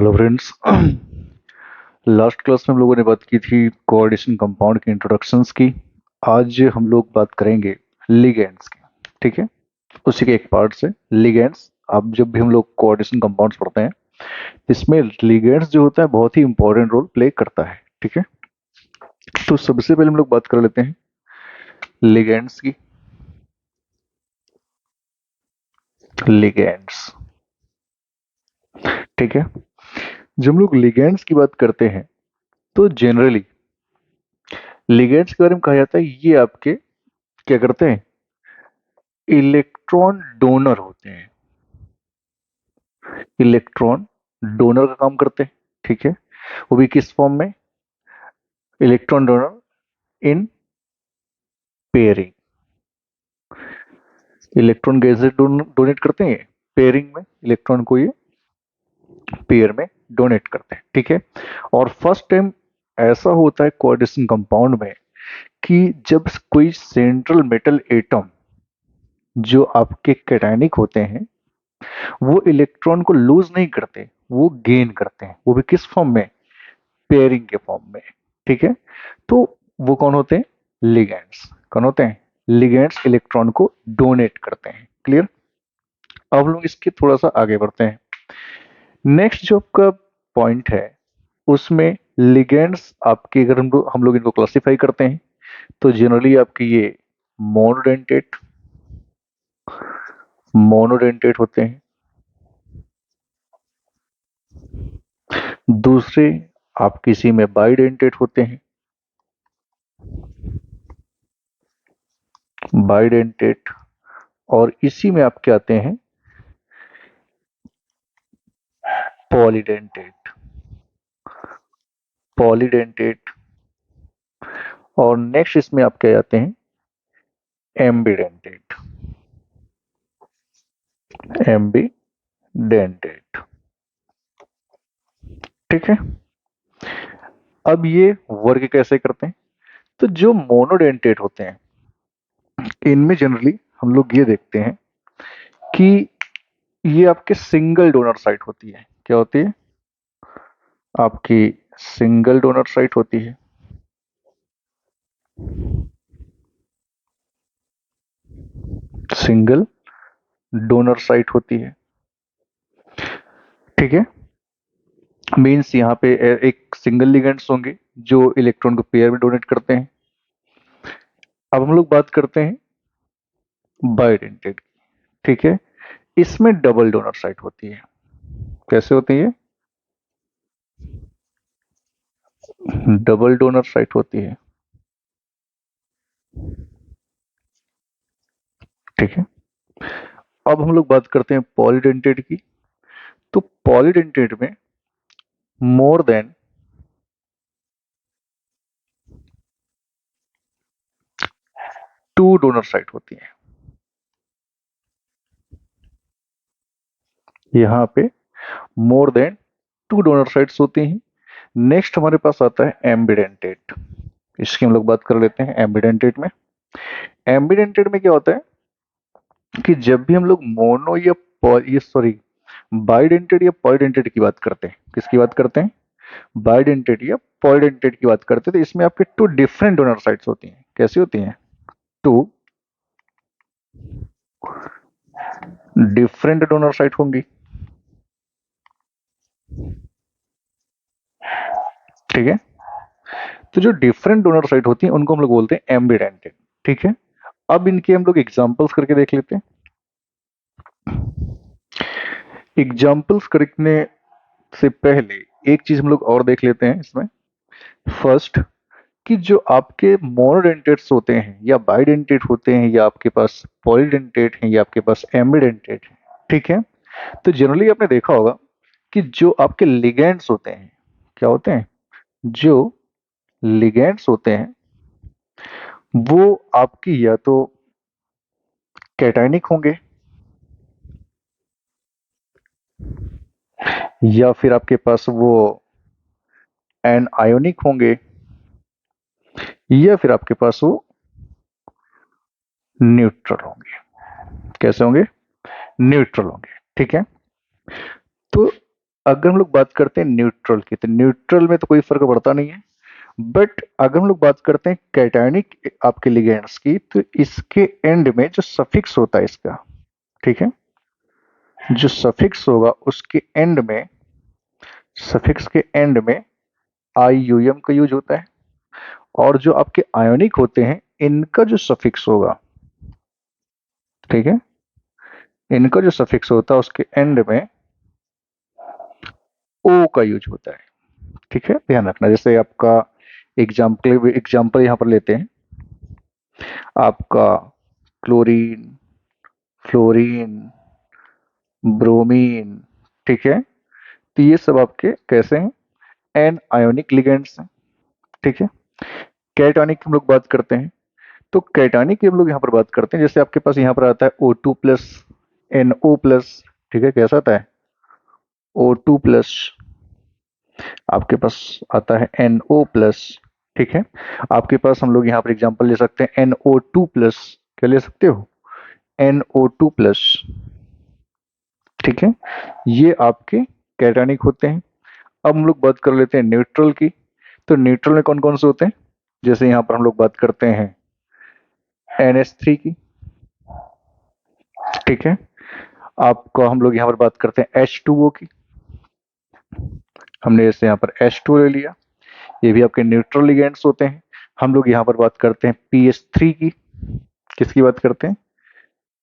Hello friends. Last class में हम लोगों ने बात की थी कोऑर्डिनेशन कंपाउंड के इंट्रोडक्शंस की। आज हम लोग बात करेंगे लिगेंड्स की। ठीक है, उसी के एक पार्ट से लिगेंड्स। अब जब भी हम लोग कोऑर्डिनेशन कंपाउंड्स पढ़ते हैं, इसमें लिगेंड्स जो होता है बहुत ही इंपॉर्टेंट रोल प्ले करता है। ठीक है, तो सबसे पहले हम लोग बात कर लेते हैं लिगेंड्स की। लिगेंड्स, ठीक है। जब हम लोग लिगेंड्स की बात करते हैं तो जनरली लिगेंड्स के बारे में कहा जाता है ये आपके क्या करते हैं, इलेक्ट्रॉन डोनर होते हैं। इलेक्ट्रॉन डोनर का काम करते हैं। ठीक है, वो भी किस फॉर्म में, इलेक्ट्रॉन डोनर इन पेयरिंग। इलेक्ट्रॉन कैसे डोनेट करते हैं, पेयरिंग में इलेक्ट्रॉन को ये पेयर में डोनेट करते हैं। ठीक है, और फर्स्ट टाइम ऐसा होता है कोऑर्डिनेशन कंपाउंड में कि जब कोई सेंट्रल मेटल एटम जो आपके कैटायनिक होते हैं वो इलेक्ट्रॉन को लूज नहीं करते, वो गेन करते हैं, वो भी किस फॉर्म में, पेयरिंग के फॉर्म में। ठीक है, तो वो कौन होते हैं, लिगेंड्स। कौन होते हैं, लिगेंड्स इलेक्ट्रॉन को डोनेट करते हैं। क्लियर। अब लोग इसके थोड़ा सा आगे बढ़ते हैं। नेक्स्ट जो आपका पॉइंट है उसमें लिगेंड्स आपके, अगर हम लोग इनको क्लासिफाई करते हैं तो जनरली आपके ये मोनोडेंटेट मोनोडेंटेट होते हैं। दूसरे आप किसी में बाइडेंटेट होते हैं, बाइडेंटेट। और इसी में आपके आते हैं पॉलीडेंटेट, पॉलीडेंटेट। और नेक्स्ट इसमें आप क्या आते हैं, एम्बीडेंटेट, एम्बीडेंटेट। ठीक है, अब ये वर्क कैसे करते हैं, तो जो मोनोडेंटेट होते हैं इनमें जनरली हम लोग ये देखते हैं कि ये आपके सिंगल डोनर साइट होती है। क्या होती है, आपकी सिंगल डोनर साइट होती है। सिंगल डोनर साइट होती है। ठीक है, मीन्स यहाँ पे एक सिंगल लिगेंड्स होंगे जो इलेक्ट्रॉन को पेयर में डोनेट करते हैं। अब हम लोग बात करते हैं बाइडेंटेट की। ठीक है, इसमें डबल डोनर साइट होती है। कैसे होती है, डबल डोनर साइट होती है। ठीक है, अब हम लोग बात करते हैं पॉलीडेंटेट की। तो पॉलीडेंटेट में मोर देन टू डोनर साइट होती है। यहाँ पे मोर देन टू डोनर साइट्स होती हैं। नेक्स्ट हमारे पास आता है एम्बिडेंटेट। इसकी हम लोग बात कर लेते हैं एम्बिडेंटेट में। एम्बिडेंटेट में क्या होता है कि जब भी हम लोग मोनो या ये सॉरी बाइडेंटेट या पॉलीडेंटेट की बात करते हैं, किसकी बात करते हैं, बाइडेंटेट या पॉलीडेंटेट की बात करते हैं, तो इसमें आपके टू डिफरेंट डोनर साइट्स होती हैं। कैसी होती हैं, टू डिफरेंट डोनर साइट होंगी। ठीक है, तो जो डिफरेंट डोनर साइट होती हैं उनको हम लोग बोलते हैं एम्बिडेंटेट। ठीक है, अब इनके हम लोग एग्जांपल्स करके देख लेते हैं। एग्जांपल्स करने से पहले एक चीज हम लोग और देख लेते हैं इसमें। फर्स्ट, कि जो आपके मोनोडेंटेट्स होते हैं या बाइडेंटेट होते हैं या आपके पास पॉलीडेंटेट हैं या आपके पास एम्बिडेंटेट है। ठीक है, तो जनरली आपने देखा होगा कि जो आपके लिगेंड्स होते हैं, क्या होते हैं, जो लिगेंड्स होते हैं वो आपकी या तो कैटायनिक होंगे या फिर आपके पास वो एन आयोनिक होंगे या फिर आपके पास वो न्यूट्रल होंगे। कैसे होंगे, न्यूट्रल होंगे। ठीक है, तो अगर हम लोग बात करते हैं न्यूट्रल की, तो न्यूट्रल में तो कोई फर्क पड़ता नहीं है। बट अगर हम लोग बात करते हैं कैटायनिक आपके लिगेंड्स की, तो इसके एंड में जो सफिक्स होता है इसका, ठीक है, जो सफिक्स होगा उसके एंड में, सफिक्स के एंड में आई यू एम का यूज होता है। और जो आपके आयोनिक होते हैं इनका जो सफिक्स होगा, ठीक है, इनका जो सफिक्स होता है उसके एंड में ओ का यूज होता है। ठीक है, ध्यान रखना। जैसे आपका एग्जाम्पल यहाँ पर लेते हैं, आपका क्लोरीन, फ्लोरीन, ब्रोमीन, ठीक है, तो ये सब आपके कैसे हैं, एन आयोनिक लिगेंड्स हैं। ठीक है, कैटानिक की हम लोग बात करते हैं, तो कैटानिक की हम लोग यहाँ पर बात करते हैं, जैसे आपके पास यहाँ पर आता है O2 प्लस, NO प्लस, ठीक है, कैसा आता है O2 प्लस, आपके पास आता है NO प्लस, ठीक है। आपके पास हम लोग यहाँ पर एग्जांपल ले सकते हैं NO2 प्लस, क्या ले सकते हो, NO2 प्लस, ठीक है। ये आपके कैटानिक होते हैं। अब हम लोग बात कर लेते हैं न्यूट्रल की, तो न्यूट्रल में कौन कौन से होते हैं, जैसे यहाँ पर हम लोग बात करते हैं NH3 की, ठीक है। आपको हम लोग यहाँ पर बात करते हैं H2O की, हमने जैसे यहाँ पर H2 ले लिया, ये भी आपके न्यूट्रल लिगेंड्स होते हैं। हम लोग यहाँ पर बात करते हैं PH3 की, किसकी बात करते हैं,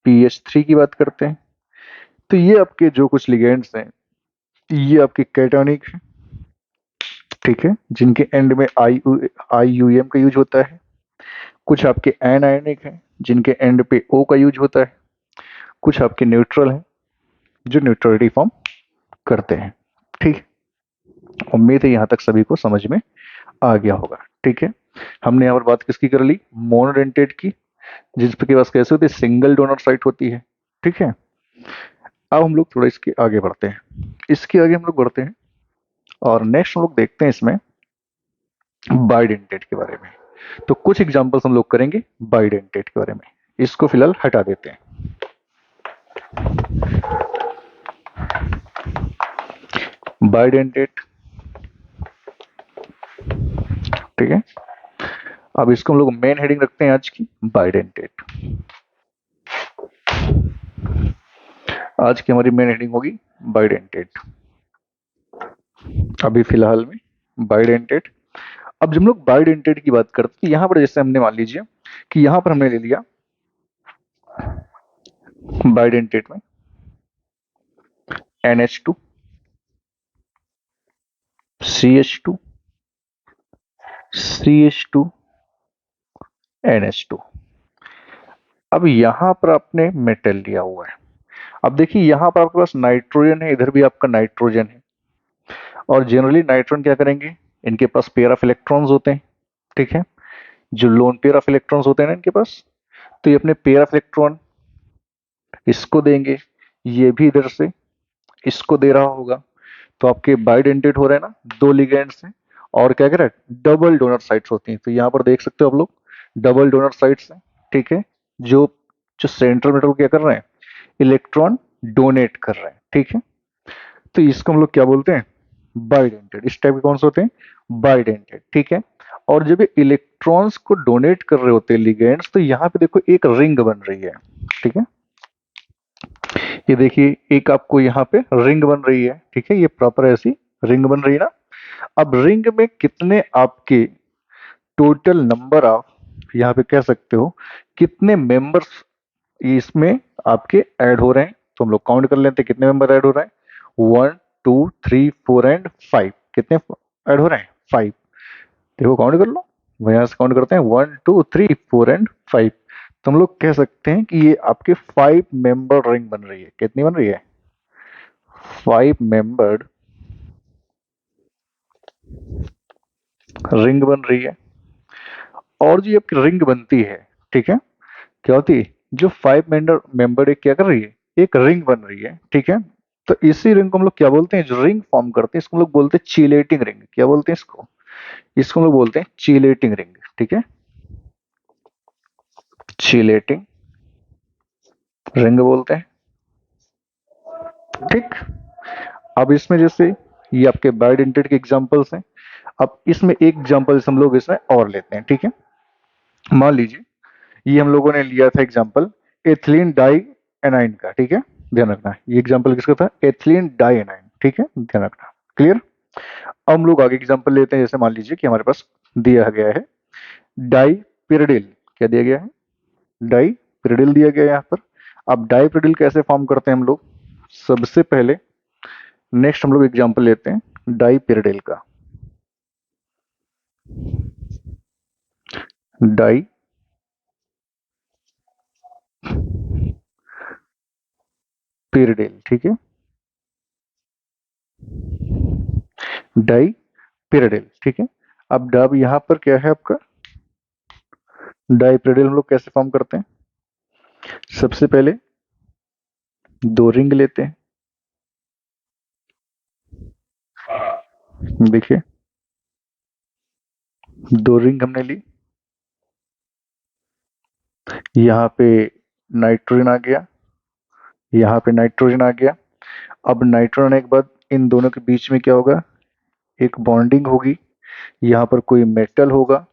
PH3 की बात करते हैं। तो ये आपके जो कुछ लिगेंड्स हैं ये आपके कैटानिक हैं, ठीक है, जिनके एंड में आई यू एम का यूज होता है। कुछ आपके एनायनिक हैं जिनके एंड पे ओ का यूज होता है। कुछ आपके न्यूट्रल हैं जो न्यूट्रलिटी फॉर्म करते हैं। ठीक, उम्मीद है यहाँ तक सभी को समझ में आ गया होगा। ठीक है, हमने यहाँ पर बात किसकी कर ली, मोनोडेंटेट की, जिसके पास कैसे होती है, सिंगल डोनर साइट होती है। ठीक है, अब हम लोग थोड़ा इसके आगे बढ़ते हैं, इसके आगे हम लोग बढ़ते हैं और नेक्स्ट हम लोग देखते हैं इसमें बाइडेंटेट के बारे में। तो कुछ एग्जांपल्स हम लोग करेंगे बाइडेंटेट के बारे में, इसको फिलहाल हटा देते हैं। बाइडेंटेट, ठीक है, अब इसको हम लोग मेन हेडिंग रखते हैं आज की, बाइडेंटेट। आज की हमारी मेन हेडिंग होगी बाइडेंटेट, अभी फिलहाल में बाइडेंटेट। अब जब हम लोग बाइडेंटेट की बात करते हैं, यहाँ पर जैसे हमने मान लीजिए कि यहाँ पर हमने ले लिया बाइडेंटेट में NH2, CH2, CH2, NH2। अब यहाँ पर आपने मेटल लिया हुआ है। अब देखिए यहाँ पर आपके पास नाइट्रोजन है, इधर भी आपका नाइट्रोजन है। और जनरली नाइट्रोजन क्या करेंगे, इनके पास पेयर ऑफ इलेक्ट्रॉन्स होते हैं, ठीक है, जो लोन पेयर ऑफ इलेक्ट्रॉन्स होते हैं ना इनके पास, तो ये अपने पेयर ऑफ इलेक्ट्रॉन इसको देंगे, ये भी इधर से इसको दे रहा होगा। तो आपके बाइडेंटेट हो रहे हैं ना, दो लिगेंड्स हैं और क्या कह रहा है, डबल डोनर साइट्स होती हैं। तो यहाँ पर देख सकते हो आप लोग डबल डोनर साइट्स हैं, ठीक है, जो जो सेंट्रल मेटल क्या कर रहे हैं, इलेक्ट्रॉन डोनेट कर रहे हैं। ठीक है, तो इसको हम लोग क्या बोलते हैं, बाइडेंटेड। इस टाइप के कौन से होते हैं, बाइडेंटेड। ठीक है, और जब ये इलेक्ट्रॉन्स को डोनेट कर रहे होते हैं लिगेंड्स, तो यहाँ पे देखो एक रिंग बन रही है। ठीक है, ये देखिए एक आपको यहाँ पे रिंग बन रही है, ठीक है, ये प्रॉपर ऐसी रिंग बन रही है ना। अब रिंग में कितने आपके टोटल नंबर ऑफ, यहाँ पे कह सकते हो कितने मेंबर्स इसमें आपके ऐड हो रहे हैं, तो हम लोग काउंट कर लेते हैं कितने मेंबर ऐड हो रहे हैं, 1 2 3 4 एंड 5। कितने ऐड हो रहे हैं, 5। देखो काउंट कर लो, मैं यहाँ से काउंट करते हैं 1 2 3 4 एंड 5। तो हम लोग कह सकते हैं कि ये आपके 5 मेंबर रिंग बन रही है। कितनी बन रही है, 5 मेंबर्ड रिंग बन रही है। और जो ये आपकी रिंग बनती है, ठीक है, क्या होती है, जो 5 मेंबर एक क्या कर रही है, एक रिंग बन रही है। ठीक है, तो इसी रिंग को हम लोग क्या बोलते हैं, जो रिंग फॉर्म करते हैं इसको हम लोग बोलते हैं चीलेटिंग रिंग। क्या बोलते हैं इसको, इसको हम लोग बोलते हैं चीलेटिंग रिंग। ठीक है, चीलेटिंग रिंग बोलते हैं। ठीक, अब इसमें जैसे ये आपके बायोडेंटेट के एग्जांपल्स हैं। अब इसमें एक एग्जांपल हम लोग इसमें और लेते हैं, ठीक है। मान लीजिए ये हम लोगों ने लिया था एग्जांपल एथिलीन डाई एनाइन का, ठीक है। ध्यान रखना ये एग्जांपल किसका था, एथिलीन डाई एनाइन, ठीक है, ध्यान रखना। क्लियर। अब हम लोग आगे एग्जांपल लेते हैं। जैसे मान लीजिए कि हमारे पास दिया गया है डाईपिरिडिल। क्या दिया गया है, डाईपिरिडिल दिया गया है यहाँ पर। अब डाईपिरिडिल कैसे फॉर्म करते हैं हम लोग, सबसे पहले नेक्स्ट हम लोग एग्जांपल लेते हैं डाईपिरिडिल का। डाईपिरिडिल, ठीक है, डाईपिरिडिल, ठीक है। अब डब यहाँ पर क्या है आपका, डाईपिरिडिल हम लोग कैसे फॉर्म करते हैं, सबसे पहले दो रिंग लेते हैं। देखिए दो रिंग हमने ली, यहाँ पे नाइट्रोजन आ गया, यहाँ पे नाइट्रोजन आ गया। अब नाइट्रोजन आने के बाद इन दोनों के बीच में क्या होगा, एक बॉन्डिंग होगी, यहाँ पर कोई मेटल होगा,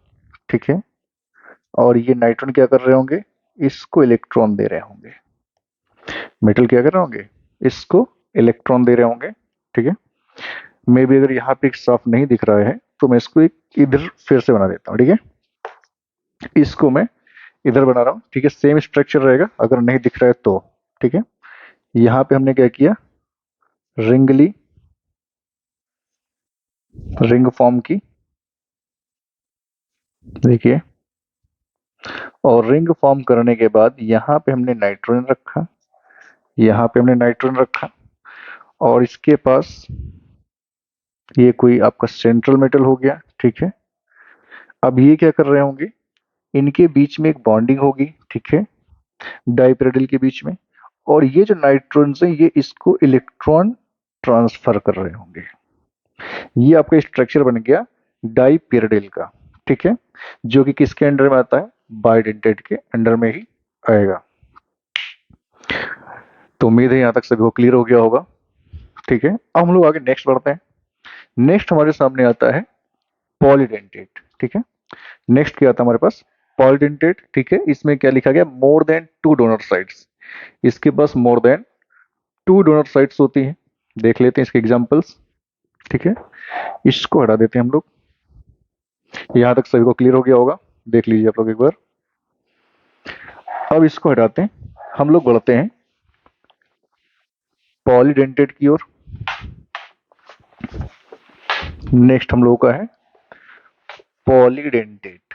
ठीक है। और ये नाइट्रोजन क्या कर रहे होंगे, इसको इलेक्ट्रॉन दे रहे होंगे। मेटल क्या कर रहे होंगे, इसको इलेक्ट्रॉन दे रहे होंगे, ठीक है। मे भी अगर यहाँ पे एक साफ नहीं दिख रहा है तो मैं इसको एक इधर फिर से बना देता हूँ, ठीक है। इसको मैं इधर बना रहा हूँ, ठीक है, सेम स्ट्रक्चर रहेगा अगर नहीं दिख रहा है तो, ठीक है। यहाँ पे हमने क्या किया, रिंग ली, रिंग फॉर्म की, देखिए। और रिंग फॉर्म करने के बाद यहाँ पे हमने नाइट्रोजन रखा, यहाँ पे हमने नाइट्रोजन रखा, और इसके पास ये कोई आपका सेंट्रल मेटल हो गया, ठीक है। अब ये क्या कर रहे होंगे, इनके बीच में एक बॉन्डिंग होगी, ठीक है, डाइपिरिडिल के बीच में। और ये जो नाइट्रोजन है ये इसको इलेक्ट्रॉन ट्रांसफर कर रहे होंगे। ये आपका स्ट्रक्चर बन गया डाइपिरिडिल का, ठीक है, जो कि किसके अंडर में आता है, बायोडेंटेट के अंडर में ही आएगा। तो उम्मीद है यहाँ तक सभी को क्लियर हो गया होगा, ठीक है। अब हम लोग आगे नेक्स्ट बढ़ते हैं। नेक्स्ट हमारे सामने आता है पॉलीडेंटेट, ठीक है। नेक्स्ट क्या आता है हमारे पास, पॉलीडेंटेट, ठीक है। इसमें क्या लिखा गया, more than two donor sites. इसके पास more than two donor sites होती हैं। देख लेते हैं इसके एग्जांपल्स, ठीक है। इसको हटा देते हैं हम लोग। यहाँ तक सभी को क्लियर हो गया होगा, देख लीजिए आप लोग एक बार। अब इसको हटाते हैं, हम लोग बढ़ते हैं पॉलीडेंटेट की ओर। नेक्स्ट हम लोगों का है पॉलीडेंटेट।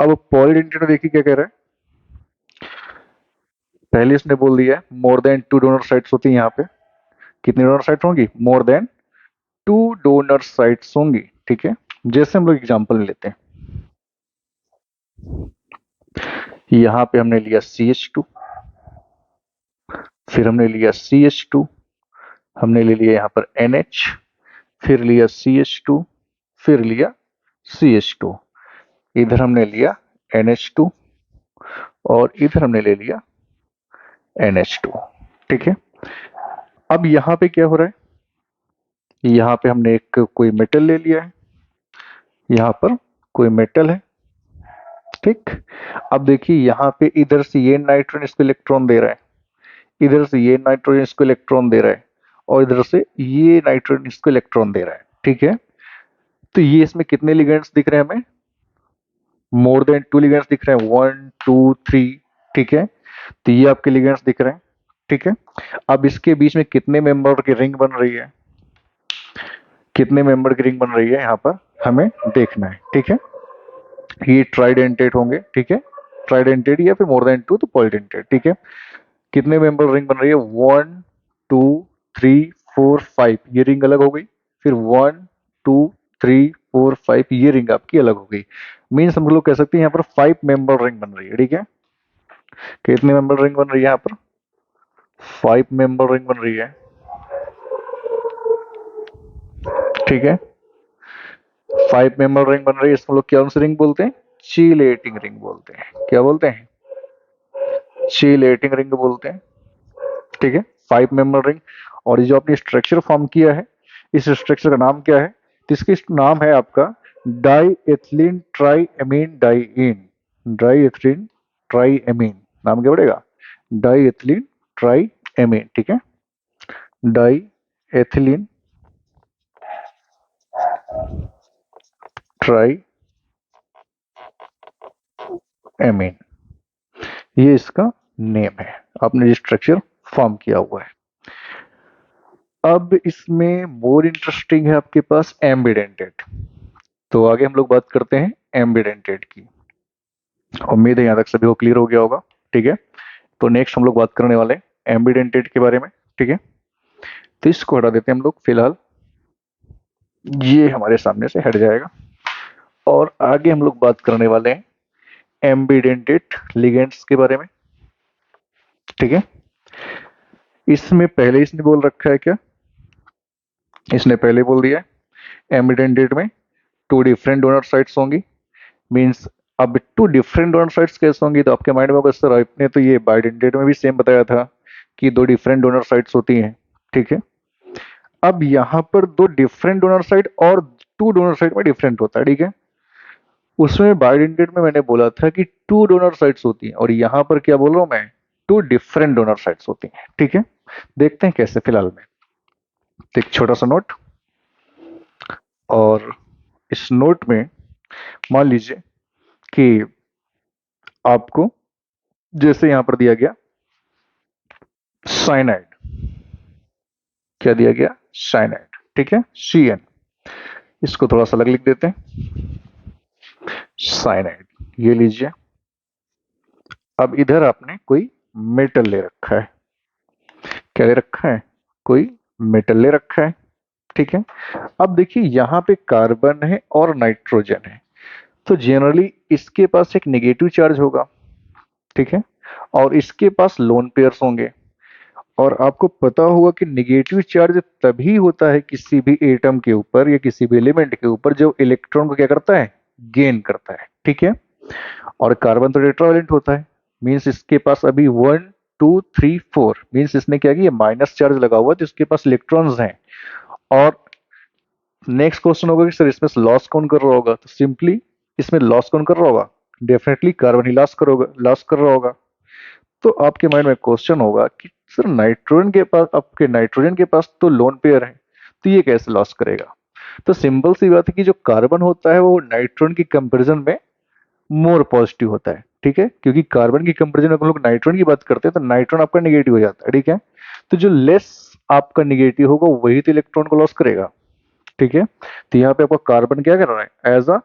अब पॉलीडेंटेट देखिए क्या कह रहा है, पहले इसने बोल दिया है मोर देन टू डोनर साइट्स होती है। यहाँ पे कितनी डोनर साइट्स होंगी, मोर देन टू डोनर साइट्स होंगी, ठीक है। जैसे हम लोग एग्जांपल लेते हैं, यहाँ पे हमने लिया CH2, फिर हमने लिया CH2, हमने ले लिया यहाँ पर NH, फिर लिया CH2, फिर लिया CH2, इधर हमने लिया NH2, और इधर हमने ले लिया NH2, ठीक है। अब यहाँ पे क्या हो रहा है, यहाँ पे हमने एक कोई मेटल ले लिया है, यहाँ पर कोई मेटल है, ठीक। अब देखिए यहाँ पे इधर से ये नाइट्रोजन इसको इलेक्ट्रॉन दे रहा है, इधर से ये नाइट्रोजन इसको इलेक्ट्रॉन दे रहा है, और इधर से ये नाइट्रोजन इसको इलेक्ट्रॉन दे रहा है, ठीक है। तो ये इसमें कितने लिगेंड्स दिख रहे हैं हमें, मोर देन टू लिगेंड्स दिख रहे हैं, 1 2 3, ठीक है। तो ये आपके लिगेंड्स दिख रहे हैं, ठीक है। अब इसके बीच में कितने मेंबर की रिंग बन रही है, कितने मेंबर की रिंग बन रही है यहाँ पर हमें देखना है, ठीक है। ये ट्राइडेंटेट होंगे, ठीक है, ट्राइडेंटेट या फिर मोर देन टू तो पॉलीडेंटेट, ठीक है। कितने मेंबर रिंग बन रही है, 1 2 3 4 5, ये रिंग अलग हो गई। फिर 1 2 3 4 5, ये रिंग आपकी अलग हो गई। मीन्स हम लोग कह सकते हैं यहाँ पर 5 मेंबर रिंग बन रही है, ठीक है। कितने मेंबर रिंग बन रही है, यहाँ पर 5 मेंबर रिंग बन रही है, ठीक है। 5 मेंबर रिंग बन रही है, इसको लोग क्या सी रिंग बोलते हैं, चीलेटिंग रिंग बोलते हैं। क्या बोलते हैं, चीलेटिंग रिंग बोलते हैं, ठीक है, 5 मेंबर रिंग। और ये जो आपने स्ट्रक्चर फॉर्म किया है, इस स्ट्रक्चर का नाम क्या है? तो इसका नाम है आपका diethylenetriamine dien. Diethylenetriamine, नाम क्या पड़ेगा? डाई एथिलीन ट्राई एमीन, ठीक है, डाई एथिलीन ट्राई एमीन, ये इसका नेम है। आपने ये स्ट्रक्चर फॉर्म किया हुआ है। अब इसमें मोर इंटरेस्टिंग है आपके पास एम्बिडेंटेड। तो आगे हम लोग बात करते हैं एम्बिडेंटेड की। उम्मीद है यहाँ तक सभी को क्लियर हो गया होगा, ठीक है। तो नेक्स्ट हम लोग बात करने वाले हैं एम्बिडेंटेड के बारे में, ठीक है। तो इसको हटा देते हैं हम लोग फिलहाल, ये हमारे सामने से हट जाएगा। और आगे हम लोग बात करने वाले हैं एम्बिडेंटेड लिगेंड्स के बारे में, ठीक है। इसमें पहले इसने बोल रखा है क्या? इसने पहले बोल दिया है एम्बिडेंटेड में टू डिफरेंट डोनर साइट्स होंगी। मीन्स अब टू डिफरेंट डोनर साइट्स कैसे होंगी? तो आपके माइंड में होगा सर आपने तो ये बाइडेंटेड में भी सेम बताया था कि दो डिफरेंट डोनर साइट्स होती हैं, ठीक है। अब यहाँ पर दो डिफरेंट डोनर साइट और टू डोनर साइट में डिफरेंट होता है, ठीक है। उसमें बाइडेंटेड में मैंने बोला था कि टू डोनर साइट्स होती हैं, और यहाँ पर क्या बोल रहा हूँ मैं? टू डिफरेंट डोनर साइट्स होती हैं, ठीक है। देखते हैं कैसे फिलहाल में। तो एक छोटा सा नोट, और इस नोट में मान लीजिए कि आपको जैसे यहां पर दिया गया साइनाइड, क्या दिया गया? साइनाइड, ठीक है, CN। इसको थोड़ा सा अलग लिख देते हैं, साइनाइड, ये लीजिए। अब इधर आपने कोई मेटल ले रखा है, क्या ले रखा है? कोई मेटल ले रखा है, ठीक है। अब देखिए यहाँ पे कार्बन है और नाइट्रोजन है, तो जनरली इसके पास एक नेगेटिव चार्ज होगा, ठीक है, और इसके पास लोन पेयर्स होंगे। और आपको पता होगा कि निगेटिव चार्ज तभी होता है किसी भी एटम के ऊपर या किसी भी एलिमेंट के ऊपर जो इलेक्ट्रॉन को क्या करता है? गेन करता है, ठीक है। और कार्बन तो टेट्रावेलेंट होता है, मींस इसके पास अभी 1 2 3 4, मींस इसने क्या किया? माइनस चार्ज लगा हुआ है, तो इसके पास इलेक्ट्रॉन्स हैं। और नेक्स्ट क्वेश्चन होगा कि सर इसमें लॉस कौन कर रहा होगा? तो सिंपली इसमें लॉस कौन कर रहा होगा? डेफिनेटली कार्बन ही लॉस कर रहा होगा। तो आपके माइंड में क्वेश्चन होगा कि सर नाइट्रोजन के पास, आपके नाइट्रोजन के पास तो लोन पेयर है, तो ये कैसे लॉस करेगा? तो सिंपल सी बात है कि जो कार्बन होता है वो नाइट्रोजन की कंपैरिजन में मोर पॉजिटिव होता है, ठीक है। क्योंकि कार्बन की कंपैरिजन में हम लोग नाइट्रोजन की बात करते हैं तो नाइट्रोजन आपका निगेटिव हो जाता है, ठीक है। तो जो लेस आपका निगेटिव होगा वही तो इलेक्ट्रॉन को लॉस करेगा, ठीक है। तो यहाँ पे आपका कार्बन क्या कर रहा है? एज अ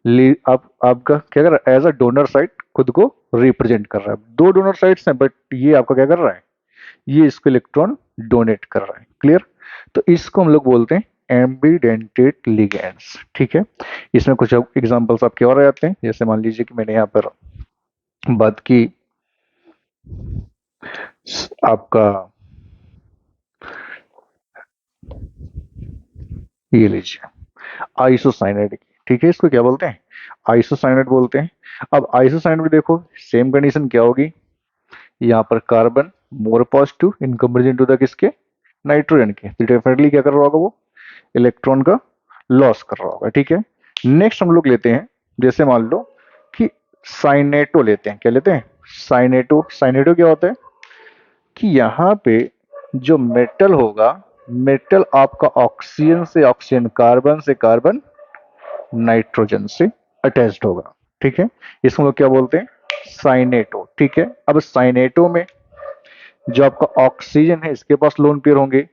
आपका क्या कर रहा है? एज अ डोनर साइड खुद को रिप्रेजेंट कर रहा है। दो डोनर साइड्स हैं, बट ये आपका क्या कर रहा है? ये इसको इलेक्ट्रॉन डोनेट कर रहा है, क्लियर। तो इसको हम लोग बोलते हैं एम्बिडेंटेड लिगेंड्स, ठीक है। इसमें कुछ एग्जांपल्स आपके और आ जाते हैं, जैसे मान लीजिए कि मैंने यहाँ पर बात की आपका, ये लीजिए आइसोसाइनाइड की, ठीक है। इसको क्या बोलते हैं? आइसोसाइनाइड बोलते हैं। अब आइसोसाइनाइड में देखो सेम कंडीशन क्या होगी? यहाँ पर carbon more positive in comparison to the किसके? नाइट्रोजन के, तो डेफिनेटली क्या कर रहा होगा वो? इलेक्ट्रॉन का लॉस कर रहा होगा, ठीक है। नेक्स्ट हम लोग लेते हैं, जैसे मान लो कि साइनेटो लेते हैं, क्या लेते हैं? साइनेटो। साइनेटो क्या होता है कि यहाँ पे जो मेटल होगा, मेटल आपका ऑक्सीजन से ऑक्सीजन, कार्बन से कार्बन, नाइट्रोजन से अटैच्ड होगा, ठीक है। इसको हम लोग क्या बोलते हैं? साइनेटो, ठीक है। अब साइनेटो में जो आपका ऑक्सीजन है इसके पास लोन पेयर होंगे,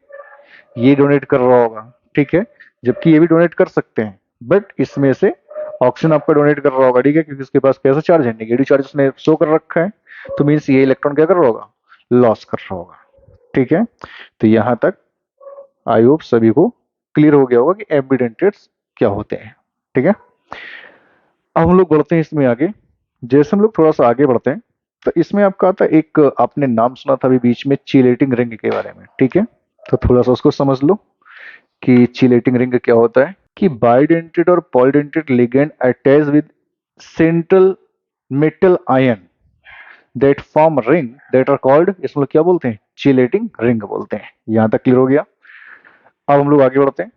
ये डोनेट कर रहा होगा, ठीक है। जबकि ये भी डोनेट कर सकते हैं, बट इसमें से ऑक्सीजन आपका डोनेट कर रहा होगा, ठीक है, क्योंकि उसके पास कैसा चार्ज है? नेगेटिव चार्ज उसने शो कर रखा है। तो मीन्स ये इलेक्ट्रॉन क्या कर रहा होगा? लॉस कर रहा होगा, ठीक है। तो यहां तक आई होप सभी को क्लियर हो गया होगा कि एम्बिडेंटेड्स क्या होते हैं, ठीक है। अब हम लोग बढ़ते हैं इसमें आगे। जैसे हम लोग थोड़ा सा आगे बढ़ते हैं तो इसमें आपका आता है एक, आपने नाम सुना था अभी बीच में चिलेटिंग रिंग के बारे में, ठीक है। तो थोड़ा सा उसको समझ लो कि चिलेटिंग रिंग क्या होता है। कि बाइडेंटेड और polydentate ligand attach with central metal ion that form ring that are called, इसमें लोग क्या बोलते हैं, चिलेटिंग रिंग बोलते हैं। यहां तक क्लियर हो गया। अब हम लोग आगे बढ़ते हैं।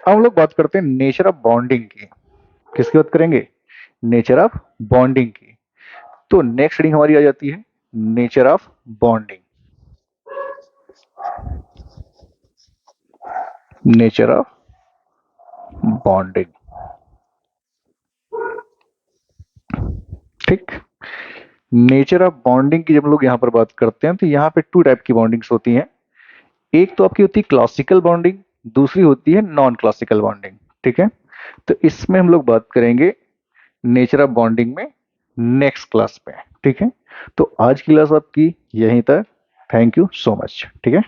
अब हम लोग बात करते हैं नेचर ऑफ बॉन्डिंग की। किसकी बात करेंगे, नेचर ऑफ बॉन्डिंग की। तो नेक्स्ट हेडिंग हमारी आ जाती है nature of bonding. Nature of bonding, ठीक। नेचर ऑफ बॉन्डिंग की जब लोग यहाँ पर बात करते हैं तो यहाँ पे टू टाइप की बॉन्डिंग्स होती हैं। एक तो आपकी होती है क्लासिकल बॉन्डिंग, दूसरी होती है नॉन क्लासिकल बॉन्डिंग, ठीक है। तो इसमें हम लोग बात करेंगे नेचर ऑफ बॉन्डिंग में नेक्स्ट क्लास पे, ठीक है। तो आज की क्लास आपकी यहीं तक। थैंक यू सो मच, ठीक है।